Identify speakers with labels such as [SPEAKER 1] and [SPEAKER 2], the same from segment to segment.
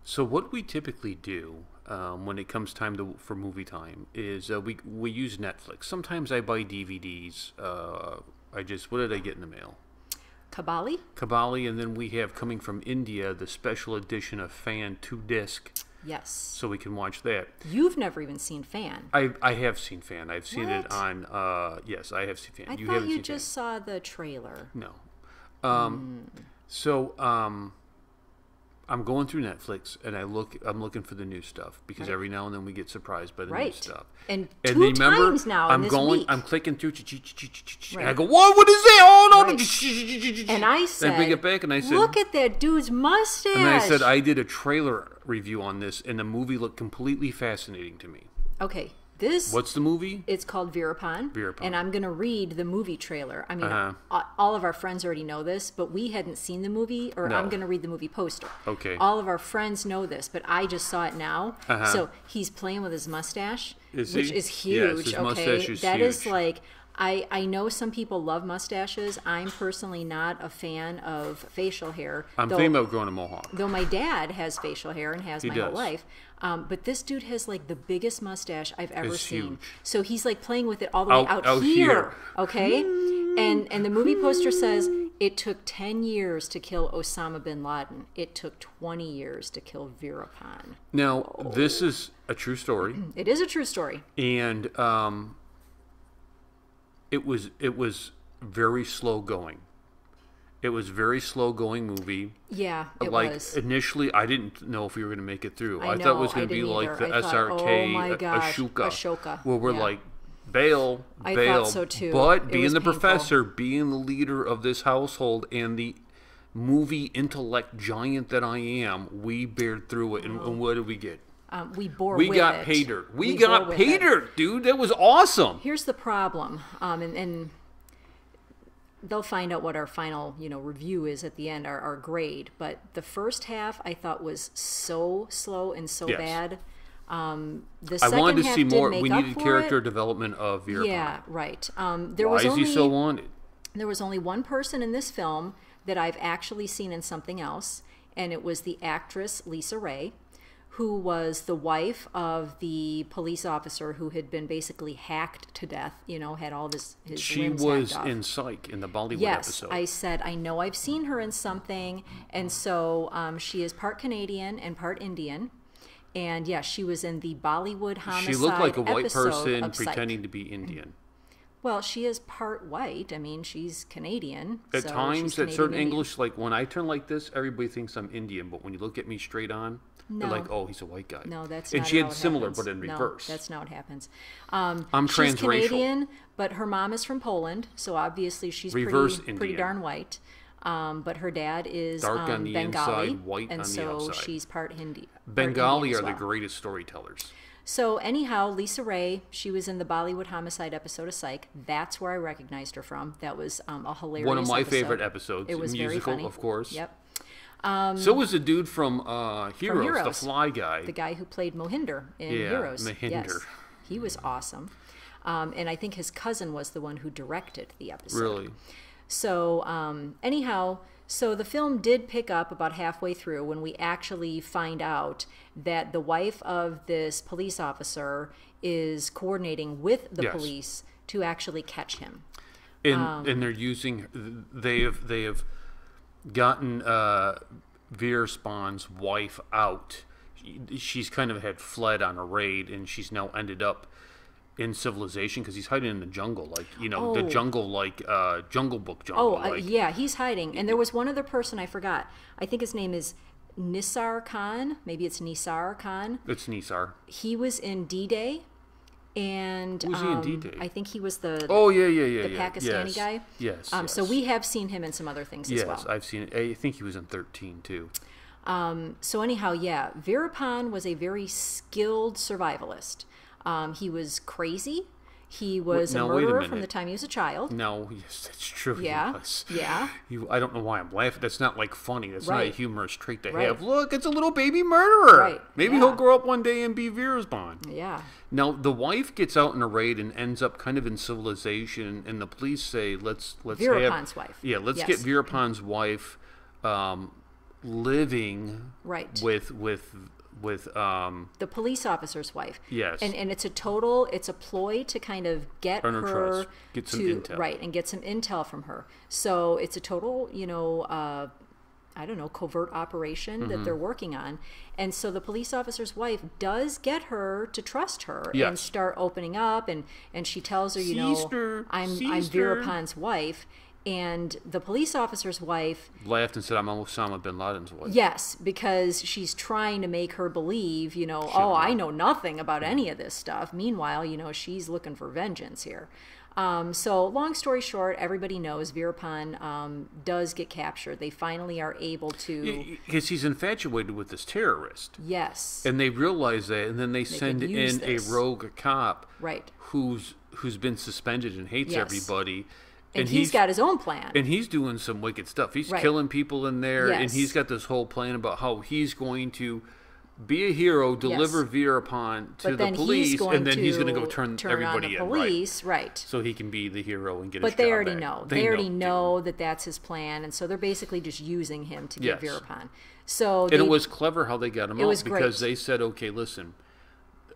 [SPEAKER 1] So what we typically do when it comes time for movie time is we use Netflix. Sometimes I buy DVDs. What did I get in the mail?
[SPEAKER 2] Kabali?
[SPEAKER 1] Kabali, and then we have coming from India the special edition of Fan 2-disc.
[SPEAKER 2] Yes.
[SPEAKER 1] So we can watch that.
[SPEAKER 2] You've never even seen Fan.
[SPEAKER 1] I have seen Fan. I've seen
[SPEAKER 2] What?
[SPEAKER 1] it on. Yes, I have seen Fan.
[SPEAKER 2] I
[SPEAKER 1] You
[SPEAKER 2] thought
[SPEAKER 1] haven't
[SPEAKER 2] you
[SPEAKER 1] seen
[SPEAKER 2] just saw the trailer.
[SPEAKER 1] Fan? No. So I'm going through Netflix and I'm looking for the new stuff because every now and then we get surprised by the new stuff.
[SPEAKER 2] And
[SPEAKER 1] two
[SPEAKER 2] times now in this week.
[SPEAKER 1] I'm clicking through, and I go, what is that? Oh no!
[SPEAKER 2] Right. And I said,
[SPEAKER 1] I bring it back, and I said,
[SPEAKER 2] look at that dude's mustache.
[SPEAKER 1] And I said, I did a trailer review on this, and the movie looked completely fascinating to me.
[SPEAKER 2] Okay.
[SPEAKER 1] What's the movie?
[SPEAKER 2] It's called Veerappan.
[SPEAKER 1] Veerappan.
[SPEAKER 2] And I'm going to read the movie trailer. I mean, all of our friends already know this, but we hadn't seen the movie, or I'm going to read the movie poster.
[SPEAKER 1] Okay.
[SPEAKER 2] All of our friends know this, but I just saw it now. So he's playing with his mustache, which is huge.
[SPEAKER 1] Yes, his
[SPEAKER 2] okay,
[SPEAKER 1] mustache is
[SPEAKER 2] that
[SPEAKER 1] huge.
[SPEAKER 2] is like. I know some people love mustaches. I'm personally not a fan of facial hair.
[SPEAKER 1] I'm thinking about growing a mohawk.
[SPEAKER 2] Though my dad has facial hair and has my whole life. But this dude has like the biggest mustache I've ever seen.
[SPEAKER 1] Huge.
[SPEAKER 2] So he's like playing with it all the way out here. Okay? And the movie poster says it took 10 years to kill Osama bin Laden. It took 20 years to kill Veerappan.
[SPEAKER 1] Now, this is a true story.
[SPEAKER 2] It is a true story.
[SPEAKER 1] And it was very slow going. It was a very slow going movie.
[SPEAKER 2] Yeah, it
[SPEAKER 1] like,
[SPEAKER 2] was.
[SPEAKER 1] Initially, I didn't know if we were going to make it through. I
[SPEAKER 2] know,
[SPEAKER 1] thought it was going to
[SPEAKER 2] I
[SPEAKER 1] be
[SPEAKER 2] didn't
[SPEAKER 1] like
[SPEAKER 2] either.
[SPEAKER 1] the
[SPEAKER 2] I thought,
[SPEAKER 1] SRK
[SPEAKER 2] oh my gosh, Ashoka.
[SPEAKER 1] where we're
[SPEAKER 2] Yeah.
[SPEAKER 1] like, bail.
[SPEAKER 2] I thought so too.
[SPEAKER 1] But
[SPEAKER 2] It
[SPEAKER 1] being
[SPEAKER 2] was
[SPEAKER 1] the
[SPEAKER 2] painful.
[SPEAKER 1] professor, being the leader of this household, and the movie intellect giant that I am, we bared through it. And what did we get?
[SPEAKER 2] We bore
[SPEAKER 1] We
[SPEAKER 2] with
[SPEAKER 1] got
[SPEAKER 2] it.
[SPEAKER 1] pay dirt. We
[SPEAKER 2] bore
[SPEAKER 1] got
[SPEAKER 2] with
[SPEAKER 1] pay
[SPEAKER 2] it.
[SPEAKER 1] dirt, dude. That was awesome.
[SPEAKER 2] Here's the problem, and they'll find out what our final, review is at the end, our grade. But the first half I thought was so slow and so bad. The second
[SPEAKER 1] I wanted to
[SPEAKER 2] half
[SPEAKER 1] see
[SPEAKER 2] did
[SPEAKER 1] more.
[SPEAKER 2] make
[SPEAKER 1] We
[SPEAKER 2] up
[SPEAKER 1] needed
[SPEAKER 2] for
[SPEAKER 1] character
[SPEAKER 2] it.
[SPEAKER 1] development of Veerappan.
[SPEAKER 2] Yeah, right.
[SPEAKER 1] Why is he so wanted?
[SPEAKER 2] There was only one person in this film that I've actually seen in something else, and it was the actress Lisa Ray, who was the wife of the police officer who had been basically hacked to death, had all his
[SPEAKER 1] She
[SPEAKER 2] limbs
[SPEAKER 1] was
[SPEAKER 2] hacked off.
[SPEAKER 1] in Psych in the Bollywood
[SPEAKER 2] Yes,
[SPEAKER 1] episode.
[SPEAKER 2] I said, I know I've seen her in something, and so she is part Canadian and part Indian. And yeah, she was in the Bollywood homicide
[SPEAKER 1] She looked like a white
[SPEAKER 2] episode
[SPEAKER 1] person
[SPEAKER 2] of Psych.
[SPEAKER 1] pretending to be Indian.
[SPEAKER 2] Well, she is part white. I mean, she's Canadian.
[SPEAKER 1] At
[SPEAKER 2] so
[SPEAKER 1] times,
[SPEAKER 2] she's
[SPEAKER 1] at certain
[SPEAKER 2] Canadian.
[SPEAKER 1] English, like when I turn like this, everybody thinks I'm Indian. But when you look at me straight on, they're
[SPEAKER 2] No.
[SPEAKER 1] like, "Oh, he's a white guy."
[SPEAKER 2] No, that's
[SPEAKER 1] and
[SPEAKER 2] not
[SPEAKER 1] she
[SPEAKER 2] how
[SPEAKER 1] had
[SPEAKER 2] it
[SPEAKER 1] similar,
[SPEAKER 2] happens.
[SPEAKER 1] but in
[SPEAKER 2] No,
[SPEAKER 1] reverse.
[SPEAKER 2] that's not what happens.
[SPEAKER 1] I'm
[SPEAKER 2] she's
[SPEAKER 1] transracial.
[SPEAKER 2] Canadian, but her mom is from Poland, so obviously she's
[SPEAKER 1] Reverse
[SPEAKER 2] pretty
[SPEAKER 1] Indian.
[SPEAKER 2] darn white. But her dad is
[SPEAKER 1] Dark on the
[SPEAKER 2] Bengali,
[SPEAKER 1] inside, white
[SPEAKER 2] and
[SPEAKER 1] on the
[SPEAKER 2] so
[SPEAKER 1] outside.
[SPEAKER 2] she's part Hindi.
[SPEAKER 1] Bengali
[SPEAKER 2] part
[SPEAKER 1] are
[SPEAKER 2] Indian as
[SPEAKER 1] the
[SPEAKER 2] well.
[SPEAKER 1] greatest storytellers.
[SPEAKER 2] So anyhow, Lisa Ray, she was in the Bollywood homicide episode of Psych. That's where I recognized her from. That was a hilarious
[SPEAKER 1] One of my
[SPEAKER 2] episode.
[SPEAKER 1] favorite episodes.
[SPEAKER 2] It was very
[SPEAKER 1] musical,
[SPEAKER 2] funny.
[SPEAKER 1] of course.
[SPEAKER 2] Yep.
[SPEAKER 1] So was the dude from Heroes, the
[SPEAKER 2] Heroes.
[SPEAKER 1] fly guy.
[SPEAKER 2] The guy who played Mohinder in
[SPEAKER 1] Yeah,
[SPEAKER 2] Heroes.
[SPEAKER 1] Mohinder.
[SPEAKER 2] Yes. He was awesome. And I think his cousin was the one who directed the episode.
[SPEAKER 1] Really?
[SPEAKER 2] So anyhow, so the film did pick up about halfway through when we actually find out that the wife of this police officer is coordinating with the
[SPEAKER 1] Yes.
[SPEAKER 2] police to actually catch him.
[SPEAKER 1] And they're using. They have gotten Veerappan's wife out. She's kind of had fled on a raid, and she's now ended up in civilization because he's hiding in the jungle, like the jungle, like Jungle Book jungle.
[SPEAKER 2] Yeah, he's hiding. And there was one other person I forgot. I think his name is Nisar Khan. Maybe it's Nisar Khan.
[SPEAKER 1] It's Nisar.
[SPEAKER 2] He was in D-Day. And
[SPEAKER 1] Who was he in D-Day?
[SPEAKER 2] I think he was the
[SPEAKER 1] Yes.
[SPEAKER 2] Pakistani guy.
[SPEAKER 1] Yes,
[SPEAKER 2] So we have seen him in some other things as well.
[SPEAKER 1] Yes, I've seen it. I think he was in 13 too.
[SPEAKER 2] So anyhow, yeah, Veerappan was a very skilled survivalist. He was crazy. He was
[SPEAKER 1] Now,
[SPEAKER 2] a
[SPEAKER 1] wait a
[SPEAKER 2] murderer from
[SPEAKER 1] minute.
[SPEAKER 2] the time he was a child.
[SPEAKER 1] No, yes, that's true.
[SPEAKER 2] Yeah,
[SPEAKER 1] He was.
[SPEAKER 2] yeah.
[SPEAKER 1] I don't know why I'm laughing. That's not like funny. That's not a
[SPEAKER 2] Right.
[SPEAKER 1] humorous trait to
[SPEAKER 2] Right.
[SPEAKER 1] have. Look, it's a little baby murderer.
[SPEAKER 2] Right,
[SPEAKER 1] Maybe
[SPEAKER 2] yeah.
[SPEAKER 1] he'll grow up one day and be Veerappan.
[SPEAKER 2] Yeah.
[SPEAKER 1] Now the wife gets out in a raid and ends up kind of in civilization, and the police say, "Let's
[SPEAKER 2] Veerappan's wife.
[SPEAKER 1] Yeah, let's
[SPEAKER 2] Yes.
[SPEAKER 1] get Veerappan's wife living
[SPEAKER 2] right
[SPEAKER 1] with
[SPEAKER 2] the police officer's wife.
[SPEAKER 1] Yes.
[SPEAKER 2] And it's a ploy to kind of get
[SPEAKER 1] Earn her
[SPEAKER 2] her
[SPEAKER 1] trust. Get some intel.
[SPEAKER 2] Right, and get some intel from her. So it's a total, I don't know, covert operation that they're working on. And so the police officer's wife does get her to trust her and start opening up, and she tells her, I'm Veerappan's wife. And the police officer's wife
[SPEAKER 1] laughed and said, I'm Osama bin Laden's wife.
[SPEAKER 2] Yes, because she's trying to make her believe, I know nothing about any of this stuff. Meanwhile, she's looking for vengeance here. So long story short, everybody knows Veerappan does get captured. They finally are able to...
[SPEAKER 1] Because he's infatuated with this terrorist.
[SPEAKER 2] Yes.
[SPEAKER 1] And they realize that, and then they send in a rogue cop who's been suspended and hates everybody.
[SPEAKER 2] And he's got his own plan.
[SPEAKER 1] And he's doing some wicked stuff. He's killing people in there, and he's got this whole plan about how he's going to be a hero, deliver Veerappan to the police, and then he's going to go turn everybody in.
[SPEAKER 2] Police, right.
[SPEAKER 1] So he can be the hero and get
[SPEAKER 2] But
[SPEAKER 1] his job
[SPEAKER 2] they already
[SPEAKER 1] back.
[SPEAKER 2] know. They already know that that's his plan, and so they're basically just using him to get Veerappan. So
[SPEAKER 1] and it was clever how they got him out, because
[SPEAKER 2] great.
[SPEAKER 1] they said, okay, listen,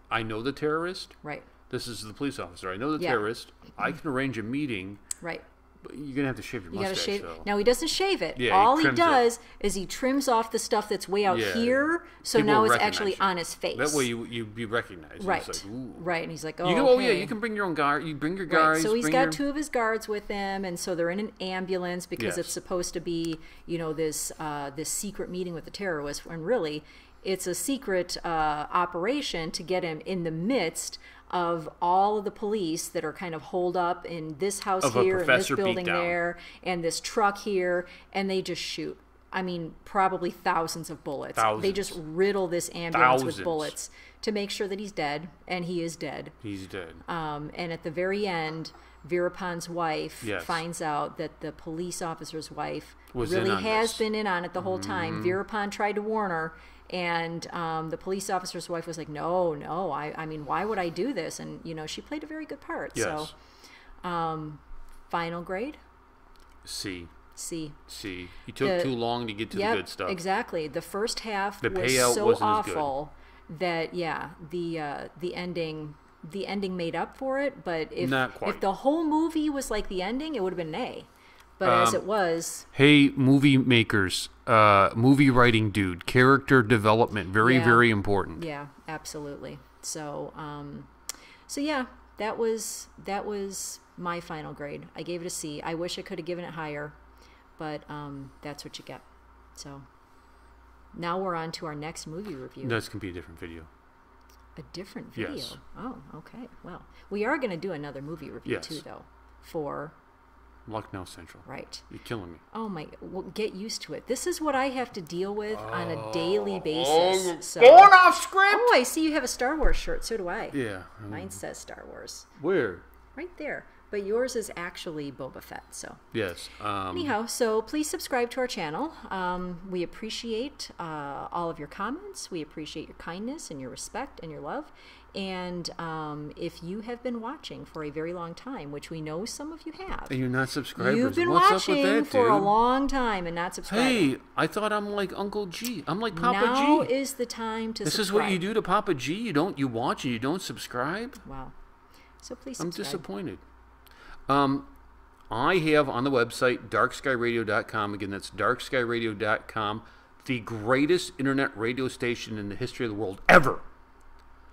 [SPEAKER 1] I know the terrorist.
[SPEAKER 2] Right.
[SPEAKER 1] This is the police officer. I know the terrorist. I can arrange a meeting.
[SPEAKER 2] Right.
[SPEAKER 1] But you're going to have to shave your mustache,
[SPEAKER 2] shave.
[SPEAKER 1] though.
[SPEAKER 2] Now, he doesn't shave it.
[SPEAKER 1] Yeah,
[SPEAKER 2] all he does is he trims off the stuff that's way out here, so
[SPEAKER 1] people
[SPEAKER 2] now it's
[SPEAKER 1] recognize
[SPEAKER 2] actually
[SPEAKER 1] you.
[SPEAKER 2] On his face.
[SPEAKER 1] That way you be recognized.
[SPEAKER 2] Right.
[SPEAKER 1] It's like, ooh.
[SPEAKER 2] Right, and he's like,
[SPEAKER 1] you can bring your own guard. You bring your guards.
[SPEAKER 2] Right. So he's got two of his guards with him, and so they're in an ambulance because it's supposed to be, this secret meeting with the terrorists, when really it's a secret operation to get him in the midst of all of the police that are kind of holed up in this house here, and this building there, and this truck here, and they just shoot. I mean, probably thousands of bullets. They just riddle this ambulance with bullets to make sure that he's dead, and he is dead.
[SPEAKER 1] He's dead.
[SPEAKER 2] And at the very end, Veerappan's wife finds out that the police officer's wife really has been in on it the whole time. Veerappan tried to warn her, and the police officer's wife was like, no, I mean, why would I do this? And, she played a very good part.
[SPEAKER 1] Yes.
[SPEAKER 2] So, final grade?
[SPEAKER 1] C. You took too long to get to the good stuff.
[SPEAKER 2] Exactly. The first half
[SPEAKER 1] was
[SPEAKER 2] so awful that, the ending made up for it. But if the whole movie was like the ending, it would have been an A. But as it was...
[SPEAKER 1] Hey, movie makers, movie writing dude, character development, very, very important.
[SPEAKER 2] Yeah, absolutely. So, that was my final grade. I gave it a C. I wish I could have given it higher, but that's what you get. So, now we're on to our next movie review.
[SPEAKER 1] That's going to be a different video.
[SPEAKER 2] A different video?
[SPEAKER 1] Yes.
[SPEAKER 2] Oh, okay. Well, we are going to do another movie review too, though, for...
[SPEAKER 1] Lucknow Central.
[SPEAKER 2] Right.
[SPEAKER 1] You're killing me.
[SPEAKER 2] Oh my! Well, get used to it. This is what I have to deal with on a daily basis.
[SPEAKER 1] Going off script.
[SPEAKER 2] Oh, I see you have a Star Wars shirt. So do I.
[SPEAKER 1] Yeah.
[SPEAKER 2] Mine says Star Wars.
[SPEAKER 1] Where?
[SPEAKER 2] Right there. But yours is actually Boba Fett. So.
[SPEAKER 1] Yes.
[SPEAKER 2] Anyhow, so please subscribe to our channel. We appreciate all of your comments. We appreciate your kindness and your respect and your love. And if you have been watching for a very long time, which we know some of you have,
[SPEAKER 1] and you're not subscribers,
[SPEAKER 2] you've been
[SPEAKER 1] what's
[SPEAKER 2] watching
[SPEAKER 1] up with that,
[SPEAKER 2] for
[SPEAKER 1] dude?
[SPEAKER 2] a long time and not subscribing.
[SPEAKER 1] Hey, I thought I'm like Uncle G. I'm like Papa G.
[SPEAKER 2] Now is the time to subscribe.
[SPEAKER 1] This is what you do to Papa G. You watch and you don't subscribe.
[SPEAKER 2] Wow. So please subscribe.
[SPEAKER 1] I'm disappointed. I have on the website darkskyradio.com. Again, that's darkskyradio.com, the greatest internet radio station in the history of the world ever.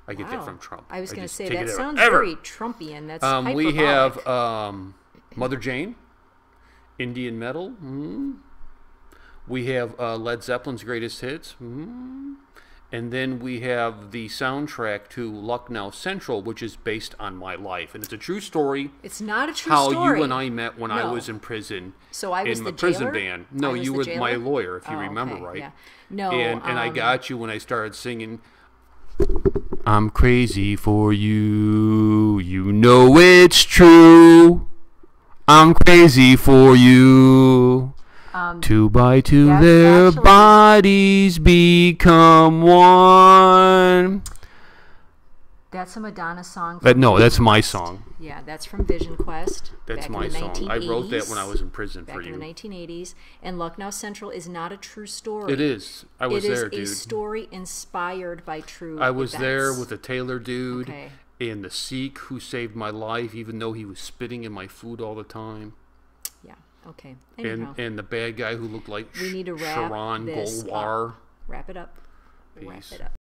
[SPEAKER 1] I get that from Trump.
[SPEAKER 2] I was going to say, that sounds very Trumpian. That's hyperbolic.
[SPEAKER 1] We have Mother Jane, Indian Metal. We have Led Zeppelin's Greatest Hits. And then we have the soundtrack to Lucknow Central, which is based on my life. And it's a true story.
[SPEAKER 2] It's not a true story.
[SPEAKER 1] How you and I met when I was in prison.
[SPEAKER 2] So I was
[SPEAKER 1] in
[SPEAKER 2] the
[SPEAKER 1] prison
[SPEAKER 2] jailer?
[SPEAKER 1] band. No, you were my lawyer, if you remember right.
[SPEAKER 2] Yeah. No.
[SPEAKER 1] And I got you when I started singing, I'm crazy for you. You know it's true. I'm crazy for you. 2 by 2 their bodies. Bodies become one.
[SPEAKER 2] That's a Madonna song.
[SPEAKER 1] No, that's my song.
[SPEAKER 2] Yeah, that's from Vision Quest.
[SPEAKER 1] That's my song. I wrote that when I was in prison for you.
[SPEAKER 2] Back in the 1980s. And Lucknow Central is not a true story.
[SPEAKER 1] It is. I was there, dude.
[SPEAKER 2] It is a story inspired by true
[SPEAKER 1] I was
[SPEAKER 2] events.
[SPEAKER 1] there with the Taylor dude
[SPEAKER 2] Okay.
[SPEAKER 1] and the Sikh who saved my life, even though he was spitting in my food all the time.
[SPEAKER 2] Yeah, okay. Anyhow,
[SPEAKER 1] And the bad guy who looked like
[SPEAKER 2] we need to wrap
[SPEAKER 1] Sharon
[SPEAKER 2] this
[SPEAKER 1] Golwar.
[SPEAKER 2] up. Wrap it up.
[SPEAKER 1] Peace.
[SPEAKER 2] Wrap it up.